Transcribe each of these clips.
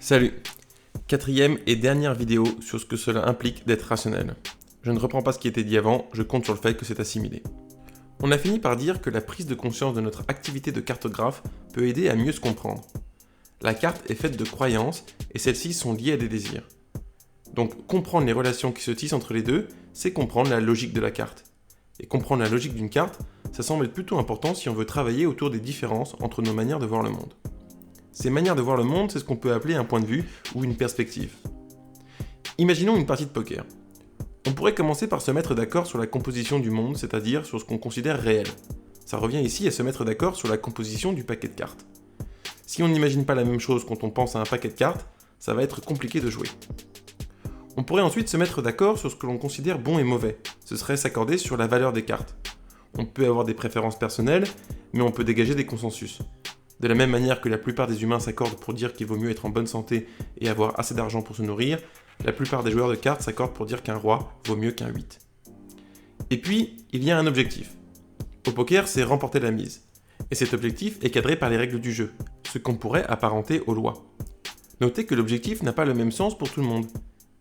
Salut! Quatrième et dernière vidéo sur ce que cela implique d'être rationnel. Je ne reprends pas ce qui était dit avant, je compte sur le fait que c'est assimilé. On a fini par dire que la prise de conscience de notre activité de cartographe peut aider à mieux se comprendre. La carte est faite de croyances et celles-ci sont liées à des désirs. Donc comprendre les relations qui se tissent entre les deux, c'est comprendre la logique de la carte. Et comprendre la logique d'une carte, ça semble être plutôt important si on veut travailler autour des différences entre nos manières de voir le monde. Ces manières de voir le monde, c'est ce qu'on peut appeler un point de vue ou une perspective. Imaginons une partie de poker. On pourrait commencer par se mettre d'accord sur la composition du monde, c'est-à-dire sur ce qu'on considère réel. Ça revient ici à se mettre d'accord sur la composition du paquet de cartes. Si on n'imagine pas la même chose quand on pense à un paquet de cartes, ça va être compliqué de jouer. On pourrait ensuite se mettre d'accord sur ce que l'on considère bon et mauvais. Ce serait s'accorder sur la valeur des cartes. On peut avoir des préférences personnelles, mais on peut dégager des consensus. De la même manière que la plupart des humains s'accordent pour dire qu'il vaut mieux être en bonne santé et avoir assez d'argent pour se nourrir, la plupart des joueurs de cartes s'accordent pour dire qu'un roi vaut mieux qu'un 8. Et puis, il y a un objectif. Au poker, c'est remporter la mise. Et cet objectif est cadré par les règles du jeu, ce qu'on pourrait apparenter aux lois. Notez que l'objectif n'a pas le même sens pour tout le monde.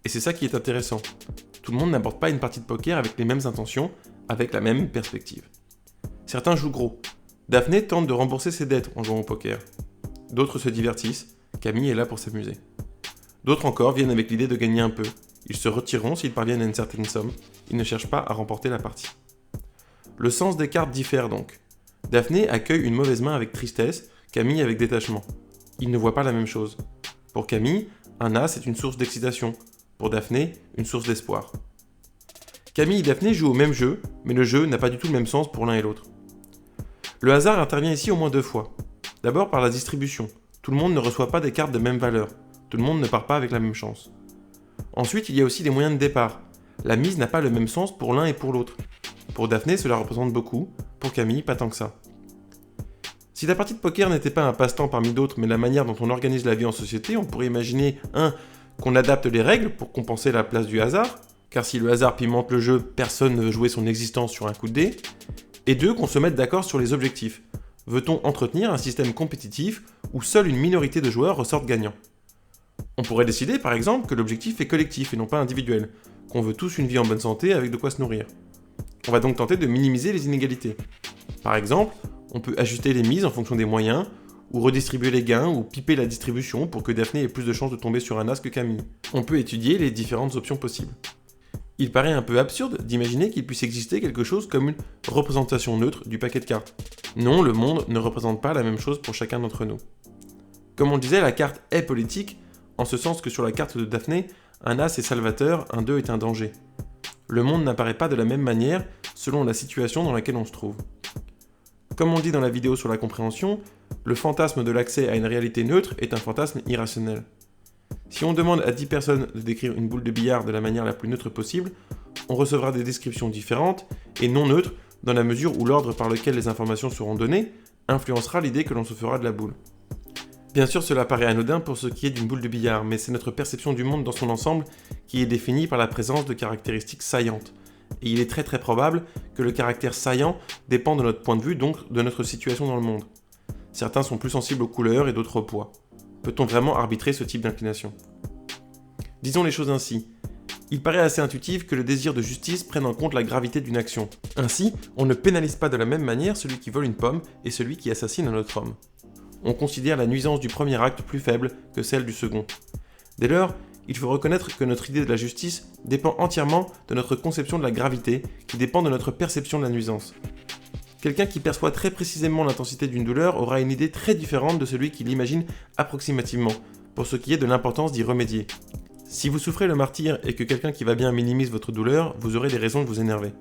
Et c'est ça qui est intéressant. Tout le monde n'aborde pas une partie de poker avec les mêmes intentions, avec la même perspective. Certains jouent gros. Daphné tente de rembourser ses dettes en jouant au poker. D'autres se divertissent, Camille est là pour s'amuser. D'autres encore viennent avec l'idée de gagner un peu. Ils se retireront s'ils parviennent à une certaine somme, ils ne cherchent pas à remporter la partie. Le sens des cartes diffère donc. Daphné accueille une mauvaise main avec tristesse, Camille avec détachement. Ils ne voient pas la même chose. Pour Camille, un as est une source d'excitation. Pour Daphné, une source d'espoir. Camille et Daphné jouent au même jeu, mais le jeu n'a pas du tout le même sens pour l'un et l'autre. Le hasard intervient ici au moins deux fois. D'abord par la distribution. Tout le monde ne reçoit pas des cartes de même valeur. Tout le monde ne part pas avec la même chance. Ensuite, il y a aussi les moyens de départ. La mise n'a pas le même sens pour l'un et pour l'autre. Pour Daphné, cela représente beaucoup. Pour Camille, pas tant que ça. Si la partie de poker n'était pas un passe-temps parmi d'autres, mais la manière dont on organise la vie en société, on pourrait imaginer qu'on adapte les règles pour compenser la place du hasard, car si le hasard pimente le jeu, personne ne veut jouer son existence sur un coup de dé. Et 2, qu'on se mette d'accord sur les objectifs. Veut-on entretenir un système compétitif où seule une minorité de joueurs ressortent gagnants ? On pourrait décider par exemple que l'objectif est collectif et non pas individuel, qu'on veut tous une vie en bonne santé avec de quoi se nourrir. On va donc tenter de minimiser les inégalités. Par exemple, on peut ajuster les mises en fonction des moyens, ou redistribuer les gains, ou piper la distribution pour que Daphné ait plus de chances de tomber sur un as que Camille. On peut étudier les différentes options possibles. Il paraît un peu absurde d'imaginer qu'il puisse exister quelque chose comme une représentation neutre du paquet de cartes. Non, le monde ne représente pas la même chose pour chacun d'entre nous. Comme on le disait, la carte est politique, en ce sens que sur la carte de Daphné, un as est salvateur, un 2 est un danger. Le monde n'apparaît pas de la même manière selon la situation dans laquelle on se trouve. Comme on le dit dans la vidéo sur la compréhension, le fantasme de l'accès à une réalité neutre est un fantasme irrationnel. Si on demande à 10 personnes de décrire une boule de billard de la manière la plus neutre possible, on recevra des descriptions différentes et non neutres dans la mesure où l'ordre par lequel les informations seront données influencera l'idée que l'on se fera de la boule. Bien sûr, cela paraît anodin pour ce qui est d'une boule de billard, mais c'est notre perception du monde dans son ensemble qui est définie par la présence de caractéristiques saillantes. Et il est très probable que le caractère saillant dépend de notre point de vue, donc de notre situation dans le monde. Certains sont plus sensibles aux couleurs et d'autres au poids. Peut-on vraiment arbitrer ce type d'inclination ? Disons les choses ainsi. Il paraît assez intuitif que le désir de justice prenne en compte la gravité d'une action. Ainsi, on ne pénalise pas de la même manière celui qui vole une pomme et celui qui assassine un autre homme. On considère la nuisance du premier acte plus faible que celle du second. Dès lors, il faut reconnaître que notre idée de la justice dépend entièrement de notre conception de la gravité, qui dépend de notre perception de la nuisance. Quelqu'un qui perçoit très précisément l'intensité d'une douleur aura une idée très différente de celui qui l'imagine approximativement, pour ce qui est de l'importance d'y remédier. Si vous souffrez le martyre et que quelqu'un qui va bien minimise votre douleur, vous aurez des raisons de vous énerver.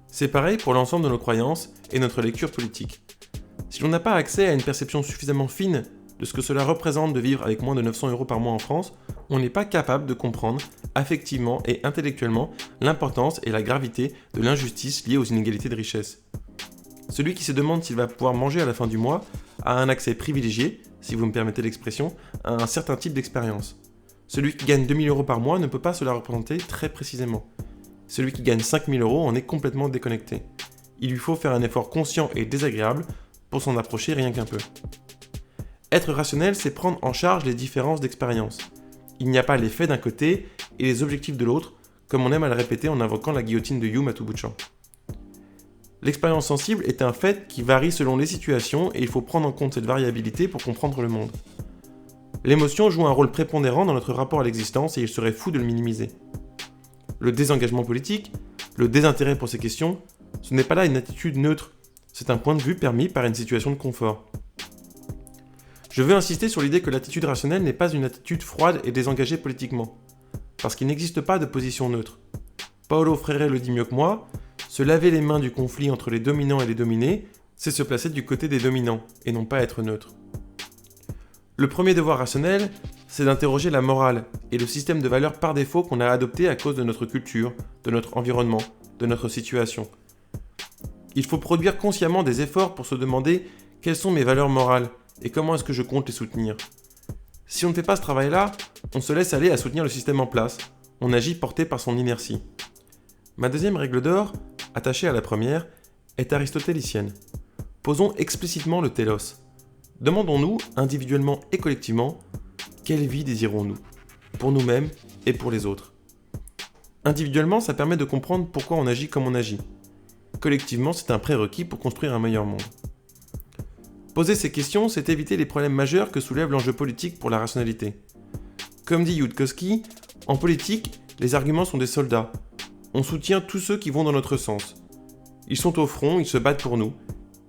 C'est pareil pour l'ensemble de nos croyances et notre lecture politique. Si l'on n'a pas accès à une perception suffisamment fine de ce que cela représente de vivre avec moins de 900 € par mois en France, on n'est pas capable de comprendre, affectivement et intellectuellement, l'importance et la gravité de l'injustice liée aux inégalités de richesse. Celui qui se demande s'il va pouvoir manger à la fin du mois a un accès privilégié, si vous me permettez l'expression, à un certain type d'expérience. Celui qui gagne 2000 € par mois ne peut pas se la représenter très précisément. Celui qui gagne 5000 € en est complètement déconnecté. Il lui faut faire un effort conscient et désagréable pour s'en approcher rien qu'un peu. Être rationnel, c'est prendre en charge les différences d'expérience. Il n'y a pas les faits d'un côté et les objectifs de l'autre, comme on aime à le répéter en invoquant la guillotine de Hume à tout bout de champ. L'expérience sensible est un fait qui varie selon les situations et il faut prendre en compte cette variabilité pour comprendre le monde. L'émotion joue un rôle prépondérant dans notre rapport à l'existence et il serait fou de le minimiser. Le désengagement politique, le désintérêt pour ces questions, ce n'est pas là une attitude neutre, c'est un point de vue permis par une situation de confort. Je veux insister sur l'idée que l'attitude rationnelle n'est pas une attitude froide et désengagée politiquement, parce qu'il n'existe pas de position neutre. Paulo Freire le dit mieux que moi, se laver les mains du conflit entre les dominants et les dominés, c'est se placer du côté des dominants, et non pas être neutre. Le premier devoir rationnel, c'est d'interroger la morale et le système de valeurs par défaut qu'on a adopté à cause de notre culture, de notre environnement, de notre situation. Il faut produire consciemment des efforts pour se demander quelles sont mes valeurs morales et comment est-ce que je compte les soutenir. Si on ne fait pas ce travail-là, on se laisse aller à soutenir le système en place, on agit porté par son inertie. Ma deuxième règle d'or, attachée à la première, est aristotélicienne. Posons explicitement le télos. Demandons-nous, individuellement et collectivement, quelle vie désirons-nous, pour nous-mêmes et pour les autres. Individuellement, ça permet de comprendre pourquoi on agit comme on agit. Collectivement, c'est un prérequis pour construire un meilleur monde. Poser ces questions, c'est éviter les problèmes majeurs que soulève l'enjeu politique pour la rationalité. Comme dit Yudkowsky, en politique, les arguments sont des soldats. On soutient tous ceux qui vont dans notre sens. Ils sont au front, ils se battent pour nous.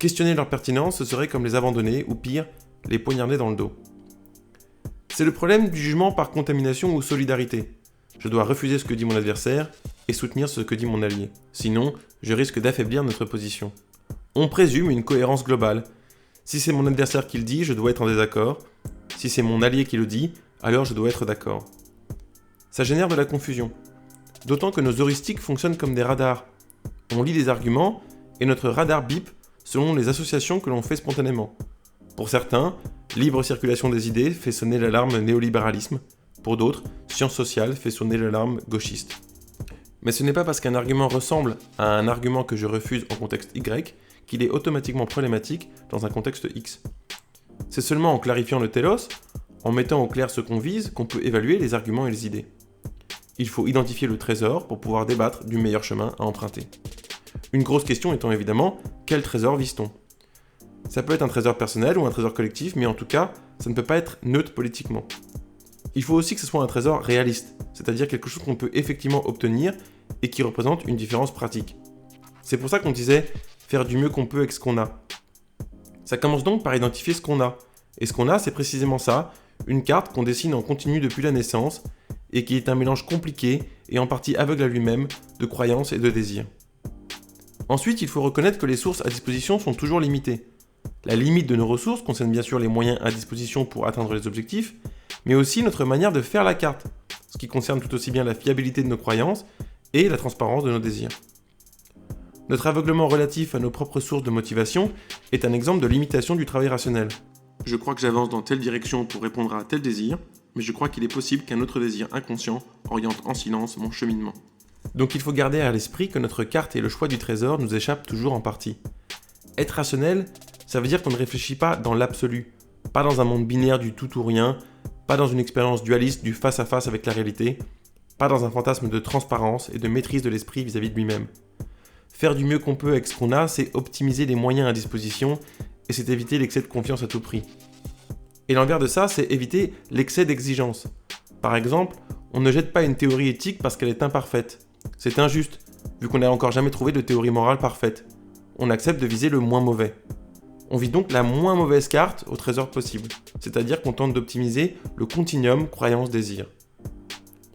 Questionner leur pertinence, ce serait comme les abandonner, ou pire, les poignarder dans le dos. C'est le problème du jugement par contamination ou solidarité. Je dois refuser ce que dit mon adversaire et soutenir ce que dit mon allié. Sinon, je risque d'affaiblir notre position. On présume une cohérence globale. Si c'est mon adversaire qui le dit, je dois être en désaccord. Si c'est mon allié qui le dit, alors je dois être d'accord. Ça génère de la confusion. D'autant que nos heuristiques fonctionnent comme des radars. On lit des arguments et notre radar bip selon les associations que l'on fait spontanément. Pour certains, libre circulation des idées fait sonner l'alarme néolibéralisme. Pour d'autres, sciences sociales fait sonner l'alarme gauchiste. Mais ce n'est pas parce qu'un argument ressemble à un argument que je refuse en contexte Y qu'il est automatiquement problématique dans un contexte X. C'est seulement en clarifiant le télos, en mettant au clair ce qu'on vise, qu'on peut évaluer les arguments et les idées. Il faut identifier le trésor pour pouvoir débattre du meilleur chemin à emprunter. Une grosse question étant évidemment, quel trésor vise-t-on ? Ça peut être un trésor personnel ou un trésor collectif, mais en tout cas, ça ne peut pas être neutre politiquement. Il faut aussi que ce soit un trésor réaliste, c'est-à-dire quelque chose qu'on peut effectivement obtenir et qui représente une différence pratique. C'est pour ça qu'on disait faire du mieux qu'on peut avec ce qu'on a. Ça commence donc par identifier ce qu'on a. Et ce qu'on a, c'est précisément ça, une carte qu'on dessine en continu depuis la naissance et qui est un mélange compliqué et en partie aveugle à lui-même de croyances et de désirs. Ensuite, il faut reconnaître que les sources à disposition sont toujours limitées. La limite de nos ressources concerne bien sûr les moyens à disposition pour atteindre les objectifs, mais aussi notre manière de faire la carte, ce qui concerne tout aussi bien la fiabilité de nos croyances et la transparence de nos désirs. Notre aveuglement relatif à nos propres sources de motivation est un exemple de limitation du travail rationnel. Je crois que j'avance dans telle direction pour répondre à tel désir, mais je crois qu'il est possible qu'un autre désir inconscient oriente en silence mon cheminement. Donc il faut garder à l'esprit que notre carte et le choix du trésor nous échappent toujours en partie. Être rationnel, ça veut dire qu'on ne réfléchit pas dans l'absolu, pas dans un monde binaire du tout ou rien, pas dans une expérience dualiste du face-à-face avec la réalité, pas dans un fantasme de transparence et de maîtrise de l'esprit vis-à-vis de lui-même. Faire du mieux qu'on peut avec ce qu'on a, c'est optimiser les moyens à disposition et c'est éviter l'excès de confiance à tout prix. Et l'envers de ça, c'est éviter l'excès d'exigence. Par exemple, on ne jette pas une théorie éthique parce qu'elle est imparfaite. C'est injuste, vu qu'on n'a encore jamais trouvé de théorie morale parfaite. On accepte de viser le moins mauvais. On vise donc la moins mauvaise carte au trésor possible, c'est-à-dire qu'on tente d'optimiser le continuum croyance-désir.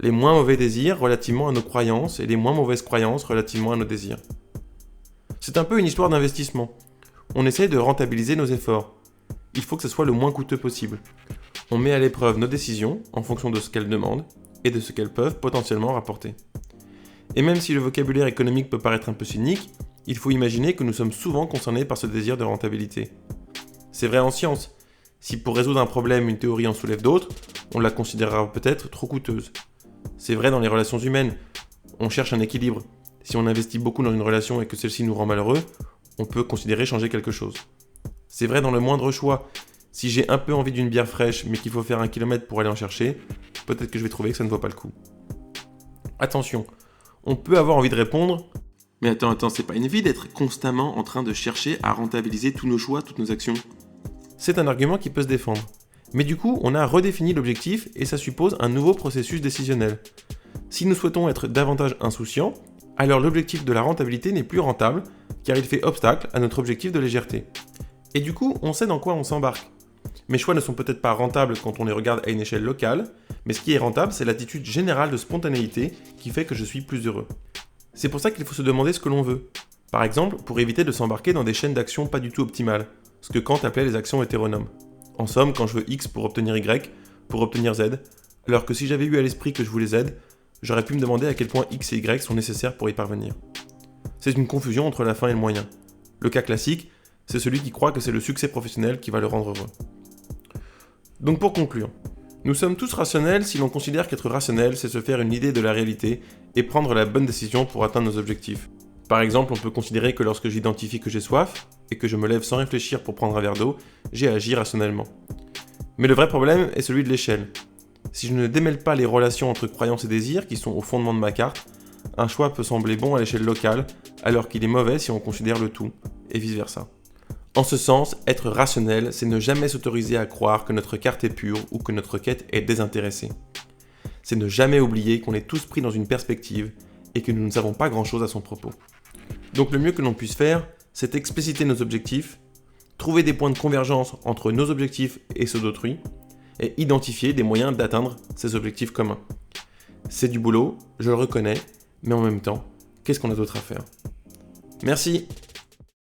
Les moins mauvais désirs relativement à nos croyances et les moins mauvaises croyances relativement à nos désirs. C'est un peu une histoire d'investissement. On essaie de rentabiliser nos efforts. Il faut que ce soit le moins coûteux possible. On met à l'épreuve nos décisions en fonction de ce qu'elles demandent et de ce qu'elles peuvent potentiellement rapporter. Et même si le vocabulaire économique peut paraître un peu cynique, il faut imaginer que nous sommes souvent concernés par ce désir de rentabilité. C'est vrai en science. Si pour résoudre un problème une théorie en soulève d'autres, on la considérera peut-être trop coûteuse. C'est vrai dans les relations humaines. On cherche un équilibre. Si on investit beaucoup dans une relation et que celle-ci nous rend malheureux, on peut considérer changer quelque chose. C'est vrai dans le moindre choix. Si j'ai un peu envie d'une bière fraîche mais qu'il faut faire 1 km pour aller en chercher, peut-être que je vais trouver que ça ne vaut pas le coup. Attention, on peut avoir envie de répondre « Mais attends, c'est pas une vie d'être constamment en train de chercher à rentabiliser tous nos choix, toutes nos actions ?» C'est un argument qui peut se défendre. Mais du coup, on a redéfini l'objectif et ça suppose un nouveau processus décisionnel. Si nous souhaitons être davantage insouciants, alors l'objectif de la rentabilité n'est plus rentable car il fait obstacle à notre objectif de légèreté. Et du coup, on sait dans quoi on s'embarque. Mes choix ne sont peut-être pas rentables quand on les regarde à une échelle locale, mais ce qui est rentable, c'est l'attitude générale de spontanéité qui fait que je suis plus heureux. C'est pour ça qu'il faut se demander ce que l'on veut. Par exemple, pour éviter de s'embarquer dans des chaînes d'actions pas du tout optimales, ce que Kant appelait les actions hétéronomes. En somme, quand je veux X pour obtenir Y, pour obtenir Z, alors que si j'avais eu à l'esprit que je voulais Z, j'aurais pu me demander à quel point X et Y sont nécessaires pour y parvenir. C'est une confusion entre la fin et le moyen. Le cas classique, c'est celui qui croit que c'est le succès professionnel qui va le rendre heureux. Donc pour conclure, nous sommes tous rationnels si l'on considère qu'être rationnel, c'est se faire une idée de la réalité et prendre la bonne décision pour atteindre nos objectifs. Par exemple, on peut considérer que lorsque j'identifie que j'ai soif, et que je me lève sans réfléchir pour prendre un verre d'eau, j'ai agi rationnellement. Mais le vrai problème est celui de l'échelle. Si je ne démêle pas les relations entre croyances et désirs qui sont au fondement de ma carte, un choix peut sembler bon à l'échelle locale, alors qu'il est mauvais si on considère le tout, et vice-versa. En ce sens, être rationnel, c'est ne jamais s'autoriser à croire que notre carte est pure ou que notre quête est désintéressée. C'est ne jamais oublier qu'on est tous pris dans une perspective et que nous ne savons pas grand-chose à son propos. Donc le mieux que l'on puisse faire, c'est expliciter nos objectifs, trouver des points de convergence entre nos objectifs et ceux d'autrui, et identifier des moyens d'atteindre ces objectifs communs. C'est du boulot, je le reconnais, mais en même temps, qu'est-ce qu'on a d'autre à faire ? Merci.